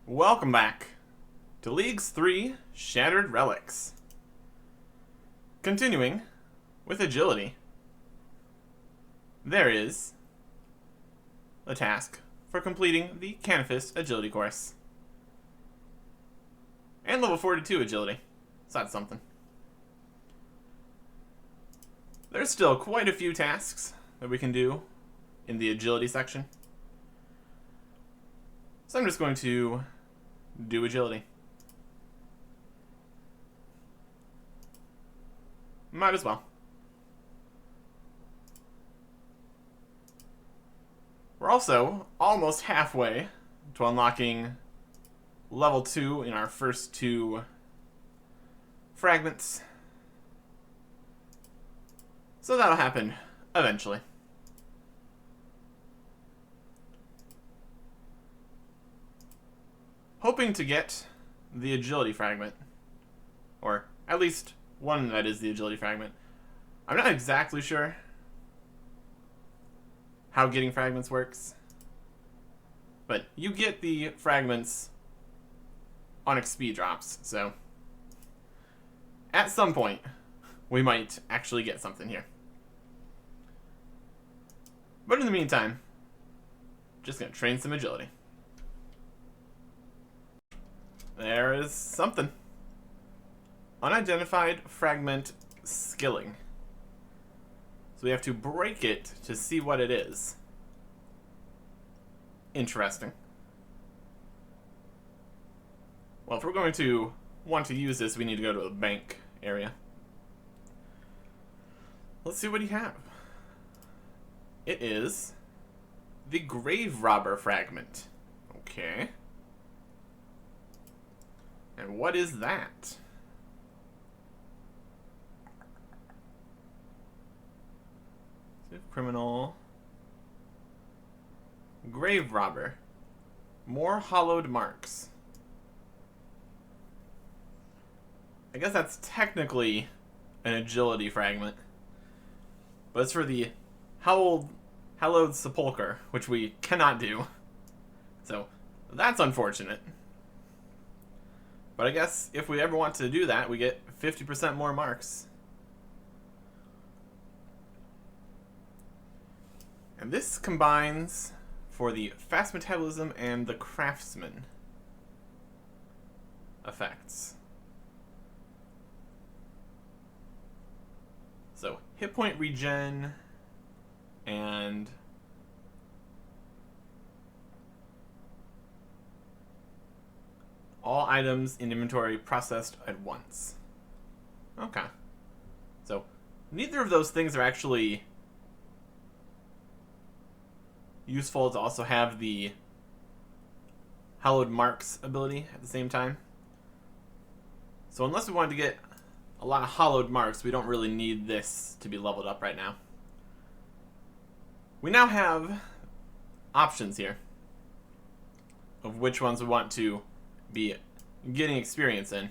Welcome back to Leagues 3 Shattered Relics. Continuing with agility, there is a task for completing the Canifist agility course. And level 42 agility, so that's something. There's still quite a few tasks that we can do in the agility section. So I'm just going to do agility. Might as well. We're also almost halfway to unlocking level 2 in our first two fragments. So that'll happen eventually. Hoping to get the agility fragment, or at least one that is the agility fragment. I'm not exactly sure how getting fragments works, but you get the fragments on XP drops, so at some point we might actually get something here. But in the meantime, just gonna train some agility. There is something. Unidentified fragment skilling. So we have to break it to see what it is. Interesting. Well, if we're going to want to use this, we need to go to a bank area. Let's see what you have. It is the Grave Robber fragment. Okay. And what is that? Criminal. Grave Robber. More hollowed marks. I guess that's technically an agility fragment. But it's for the hallowed sepulcher, which we cannot do. So that's unfortunate. But I guess if we ever want to do that, we get 50% more marks. And this combines for the fast metabolism and the craftsman effects. So hit point regen and all items in inventory processed at once. Okay. So neither of those things are actually useful to also have the hallowed marks ability at the same time. So unless we wanted to get a lot of hallowed marks, we don't really need this to be leveled up right now. We now have options here of which ones we want to be getting experience in.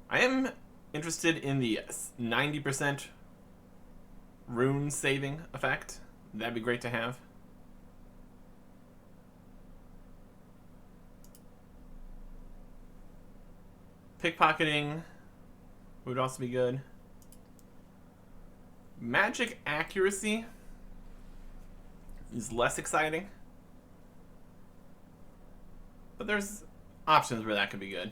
I am interested in the 90% rune saving effect. That'd be great to have. Pickpocketing would also be good. Magic accuracy is less exciting, but there's options where that could be good.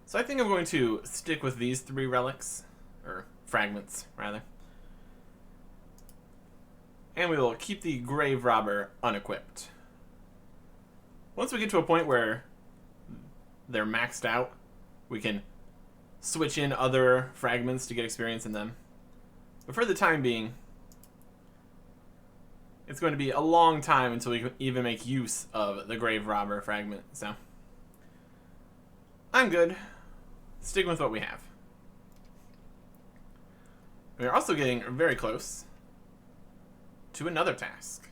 So I think I'm going to stick with these three relics, or fragments, rather. And we will keep the Grave Robber unequipped. Once we get to a point where they're maxed out, we can switch in other fragments to get experience in them. But for the time being, it's going to be a long time until we can even make use of the Grave Robber fragment, so I'm good. Sticking with what we have. We're also getting very close to another task.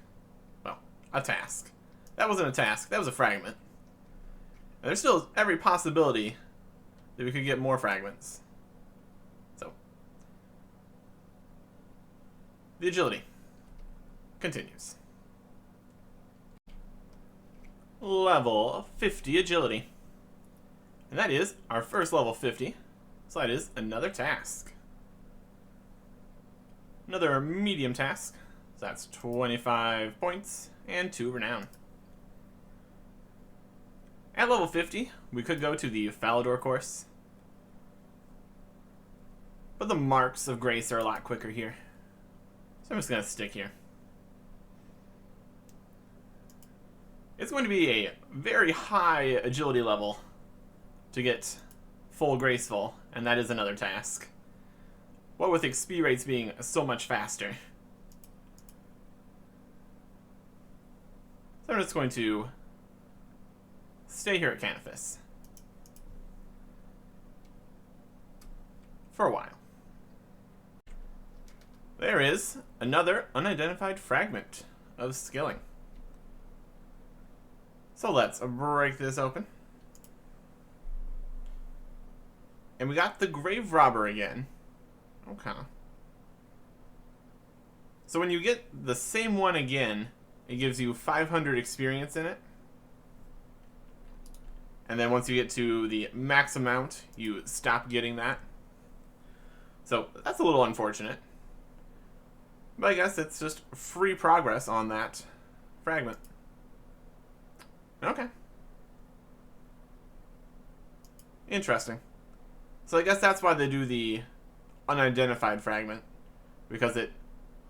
Well, a task. That wasn't a task, that was a fragment. And there's still every possibility that we could get more fragments. So, the agility continues. level 50 agility. And that is our first level 50. So that is another task. Another medium task. So that's 25 points and 2 renown. At level 50, we could go to the Falador course. But the marks of grace are a lot quicker here. So I'm just going to stick here. It's going to be a very high agility level to get full graceful, and that is another task. What with XP rates being so much faster. So I'm just going to stay here at Canifis for a while. There is another unidentified fragment of skilling. So let's break this open. And we got the Grave Robber again. Okay. So when you get the same one again, it gives you 500 experience in it. And then once you get to the max amount, you stop getting that. So that's a little unfortunate. But I guess it's just free progress on that fragment. Okay. Interesting. So I guess that's why they do the unidentified fragment. Because it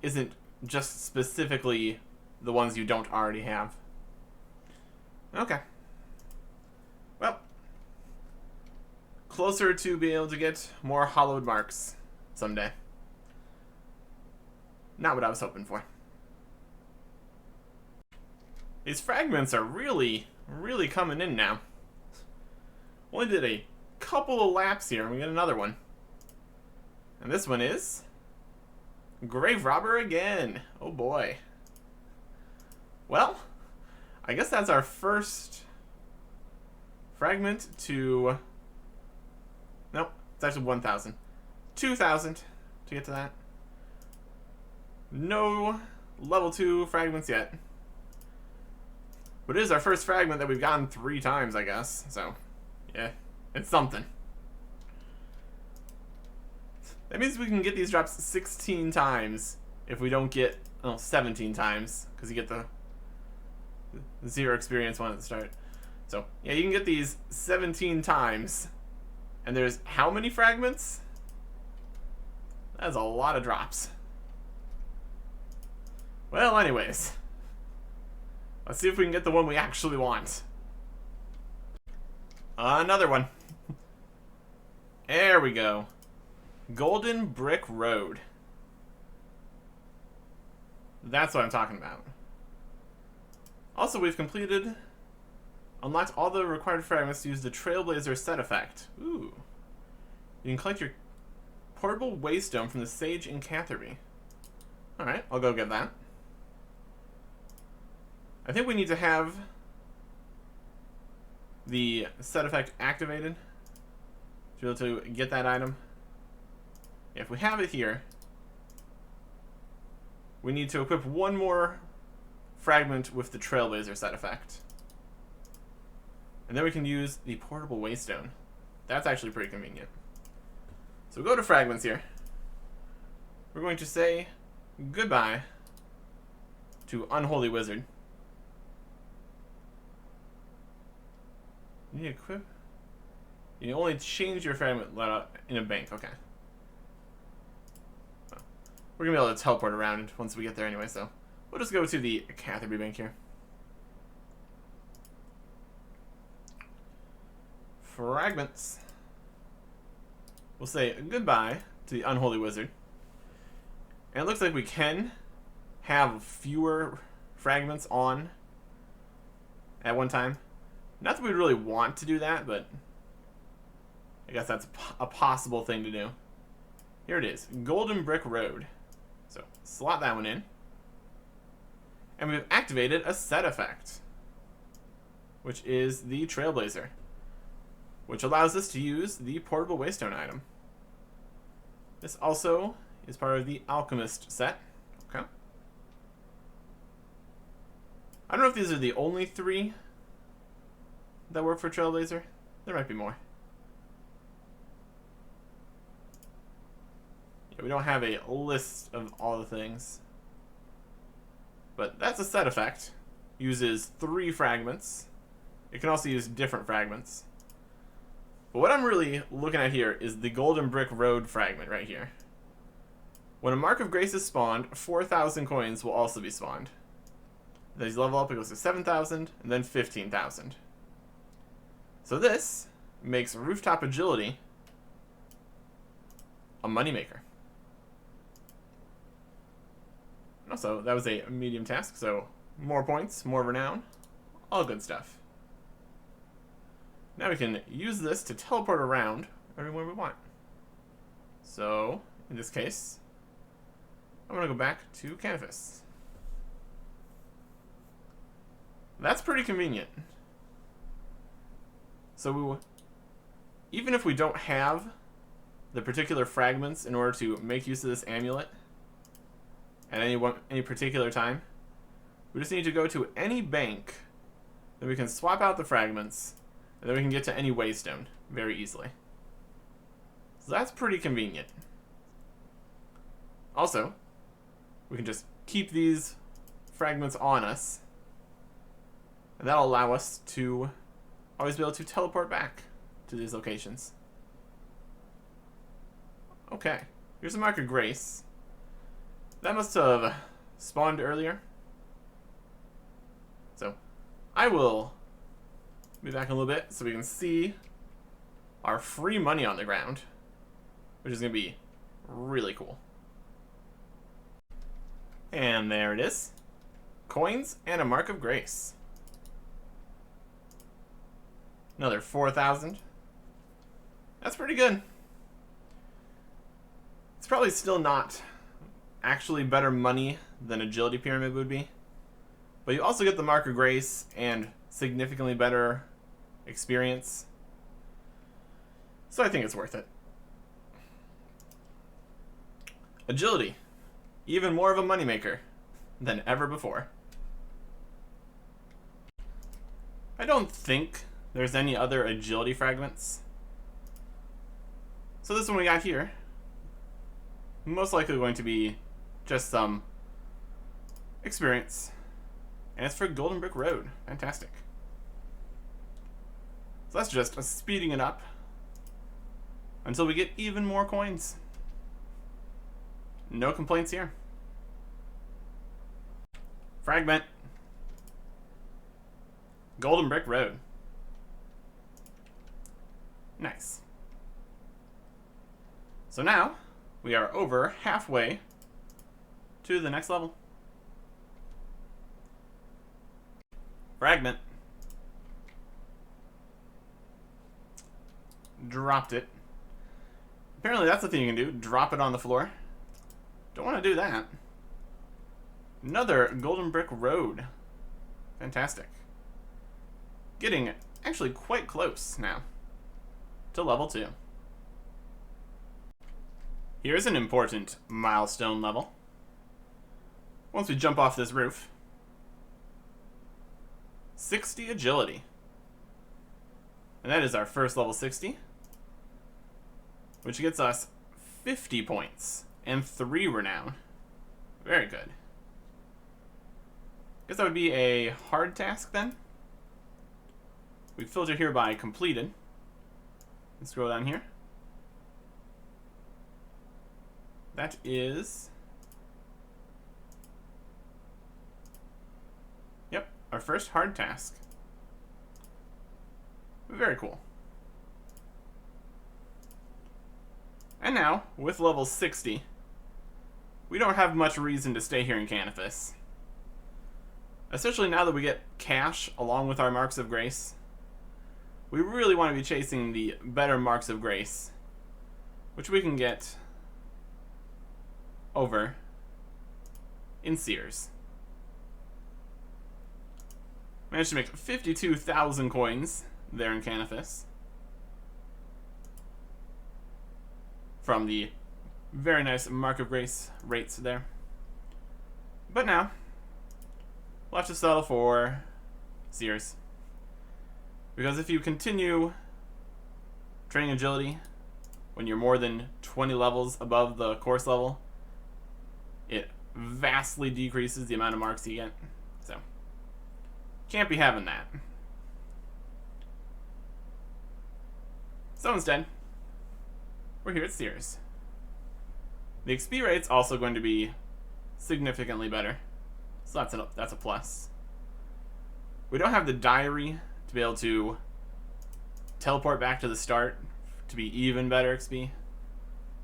isn't just specifically the ones you don't already have. Okay. Well. Closer to being able to get more hollowed marks someday. Not what I was hoping for. These fragments are really coming in now. Only did a couple of laps here, and we get another one. And this one is Grave Robber again. Oh boy. Well, I guess that's our first fragment to... Nope, it's actually 1,000. 2,000 to get to that. No level 2 fragments yet. But it is our first fragment that we've gotten 3 times, I guess. So, yeah, it's something. That means we can get these drops 16 times if we don't get, 17 times. Because you get the 0 experience one at the start. So, yeah, you can get these 17 times. And there's how many fragments? That's a lot of drops. Well, anyways. Let's see if we can get the one we actually want. Another one. There we go. Golden Brick Road. That's what I'm talking about. Also, we've unlocked all the required fragments to use the Trailblazer set effect. Ooh. You can collect your portable waystone from the Sage in Catherby. Alright, I'll go get that. I think we need to have the set effect activated to be able to get that item. If we have it here, we need to equip one more fragment with the Trailblazer set effect. And then we can use the portable waystone. That's actually pretty convenient. So we'll go to fragments here. We're going to say goodbye to Unholy Wizard. You need to equip? You only change your fragment in a bank. Okay. Well, we're going to be able to teleport around once we get there anyway, so we'll just go to the Catherby bank here. Fragments. We'll say goodbye to the Unholy Wizard. And it looks like we can have fewer fragments on at one time. Not that we really want to do that, but I guess that's a possible thing to do. Here it is, Golden Brick Road. So slot that one in. And we've activated a set effect, which is the Trailblazer, which allows us to use the portable waystone item. This also is part of the Alchemist set. Okay. I don't know if these are the only 3 that work for Trailblazer? There might be more. Yeah, we don't have a list of all the things. But that's a set effect. Uses 3 fragments. It can also use different fragments. But what I'm really looking at here is the Golden Brick Road fragment right here. When a Mark of Grace is spawned, 4,000 coins will also be spawned. Then as you level up, it goes to 7,000, and then 15,000. So this makes Rooftop Agility a moneymaker. Also, that was a medium task, so more points, more renown, all good stuff. Now we can use this to teleport around everywhere we want. So, in this case, I'm going to go back to Canvas. That's pretty convenient. So, even if we don't have the particular fragments in order to make use of this amulet at any particular time, we just need to go to any bank, then we can swap out the fragments, and then we can get to any waystone very easily. So that's pretty convenient. Also, we can just keep these fragments on us, and that'll allow us to always be able to teleport back to these locations. Okay, here's a Mark of Grace. That must have spawned earlier. So, I will be back in a little bit so we can see our free money on the ground, which is going to be really cool. And there it is. Coins and a Mark of Grace. Another 4,000. That's pretty good. It's probably still not actually better money than Agility Pyramid would be, but you also get the Mark of Grace and significantly better experience. So I think it's worth it. Agility. Even more of a moneymaker than ever before. I don't think there's any other agility fragments. So this one we got here, most likely going to be just some experience. And it's for Golden Brick Road. Fantastic. So that's just speeding it up until we get even more coins. No complaints here. Fragment. Golden Brick Road. Nice. So now we are over halfway to the next level. Fragment. Dropped it. Apparently that's the thing you can do. Drop it on the floor. Don't want to do that. Another Golden Brick Road. Fantastic. Getting actually quite close now to level 2. Here's an important milestone level. Once we jump off this roof, 60 agility. And that is our first level 60, which gets us 50 points and 3 renown. Very good. Guess that would be a hard task then. We filter here by completed. Let's scroll down here. That is, yep, our first hard task. Very cool. And now, with level 60, we don't have much reason to stay here in Canifis. Especially now that we get cash along with our Marks of Grace. We really want to be chasing the better Marks of Grace, which we can get over in Sears. Managed to make 52,000 coins there in Canifis from the very nice Mark of Grace rates there. But now, we'll have to settle for Sears. Because if you continue training agility when you're more than 20 levels above the course level, it vastly decreases the amount of marks you get. So, can't be having that. So instead, we're here at Sears. The XP rate's also going to be significantly better, so that's a plus. We don't have the diary to be able to teleport back to the start to be even better XP,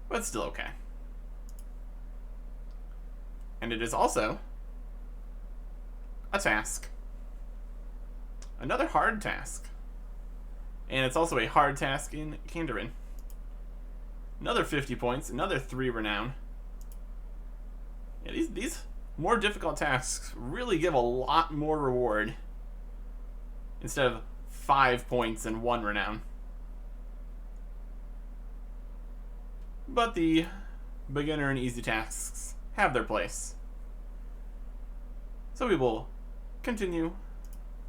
but still okay. And it is also a task. Another hard task. And it's also a hard task in Kandarin. Another 50 points, another 3 renown. Yeah, these more difficult tasks really give a lot more reward instead of 5 points and 1 renown. But the beginner and easy tasks have their place. So we will continue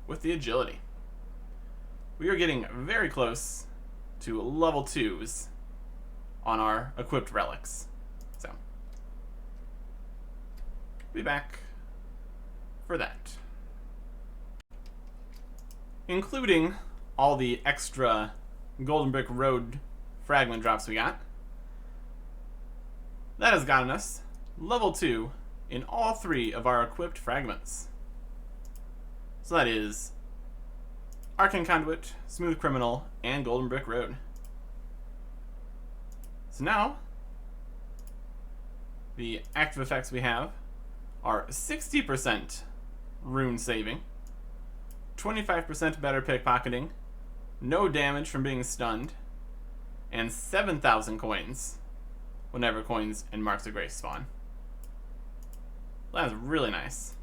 with the agility. We are getting very close to level 2s on our equipped relics. So, be back for that. Including all the extra Golden Brick Road fragment drops we got. That has gotten us level 2 in all 3 of our equipped fragments. So that is Arcane Conduit, Smooth Criminal, and Golden Brick Road. So now, the active effects we have are 60% rune saving, 25% better pickpocketing, no damage from being stunned, and 7,000 coins whenever coins and Marks of Grace spawn. That is really nice.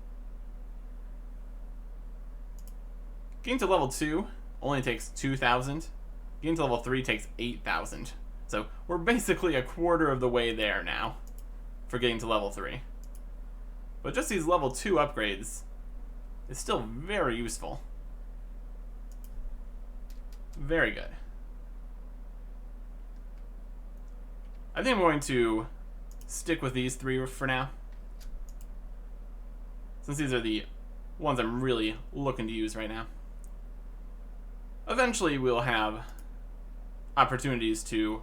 Getting to level 2 only takes 2,000. Getting to level 3 takes 8,000. So we're basically a quarter of the way there now for getting to level 3. But just these level 2 upgrades is still very useful. Very good. I think I'm going to stick with these 3 for now, since these are the ones I'm really looking to use right now. Eventually we'll have opportunities to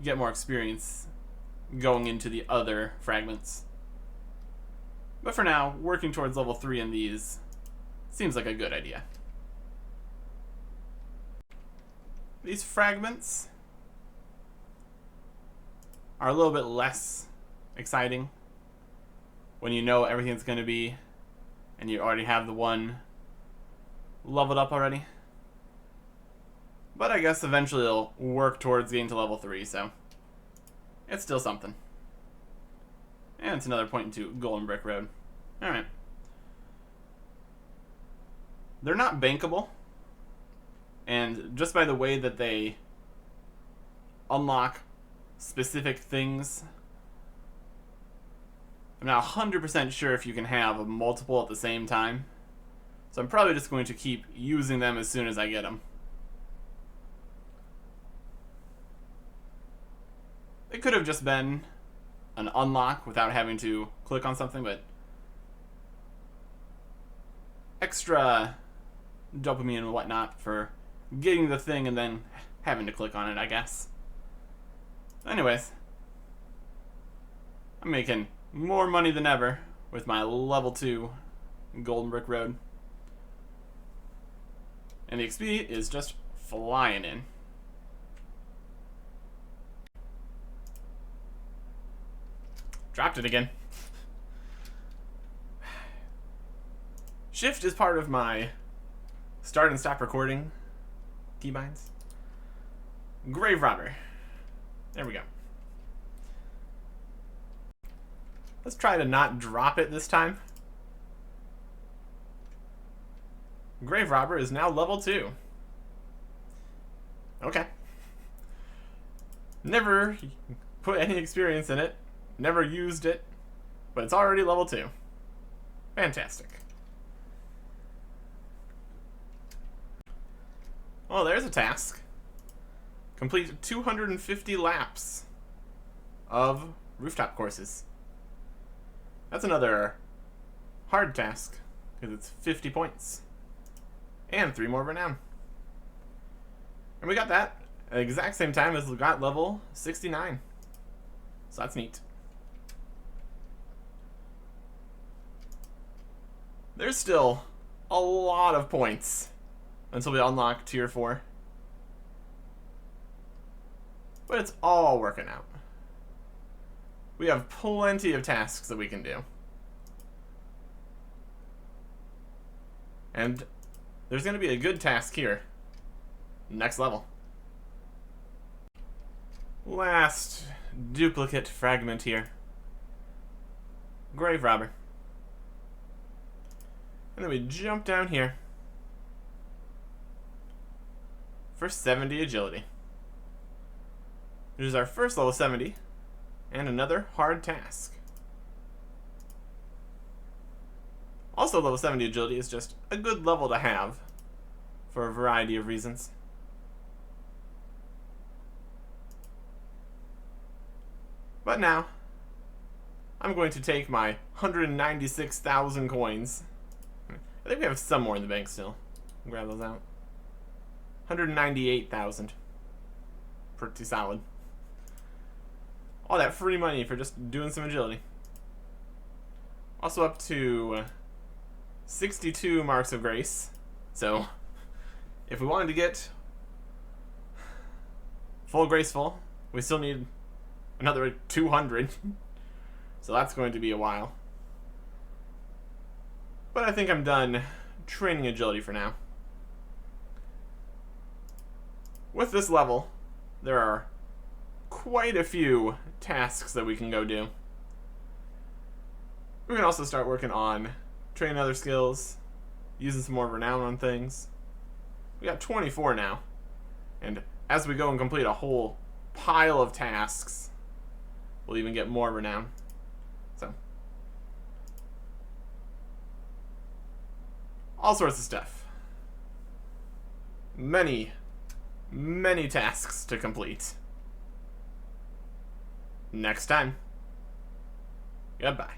get more experience going into the other fragments. But for now, working towards level 3 in these seems like a good idea. These fragments are a little bit less exciting when you know everything's going to be and you already have the one leveled up already. But I guess eventually it'll work towards getting to level 3, so it's still something. And it's another point into Golden Brick Road. Alright. They're not bankable, and just by the way that they unlock specific things, I'm not 100% sure if you can have multiple at the same time. So I'm probably just going to keep using them as soon as I get them. It could have just been an unlock without having to click on something, but extra dopamine and whatnot for getting the thing and then having to click on it, I guess. Anyways, I'm making more money than ever with my level 2 Golden Brick Road. And the XP is just flying in. Dropped it again. Shift is part of my start and stop recording keybinds. Grave Robber. There we go. Let's try to not drop it this time. Grave Robber is now level 2. Okay. Never put any experience in it. Never used it. But it's already level 2. Fantastic. Oh, there's a task. Complete 250 laps of rooftop courses. That's another hard task, because it's 50 points. And 3 more renown. And we got that at the exact same time as we got level 69. So that's neat. There's still a lot of points until we unlock tier 4. But it's all working out. We have plenty of tasks that we can do. And there's going to be a good task here. Next level. Last duplicate fragment here. Grave robber. And then we jump down here for 70 agility. This is our first level 70 and another hard task. Also, level 70 agility is just a good level to have for a variety of reasons. But now, I'm going to take my 196,000 coins. I think we have some more in the bank still. Grab those out. 198,000. Pretty solid. All that free money for just doing some agility. Also up to 62 marks of grace. So, if we wanted to get full graceful, we still need another 200. So that's going to be a while. But I think I'm done training agility for now. With this level, there are quite a few tasks that we can go do. We can also start working on training other skills, using some more renown on things. We got 24 now. And as we go and complete a whole pile of tasks, we'll even get more renown. So, all sorts of stuff. Many tasks to complete. Next time. Goodbye.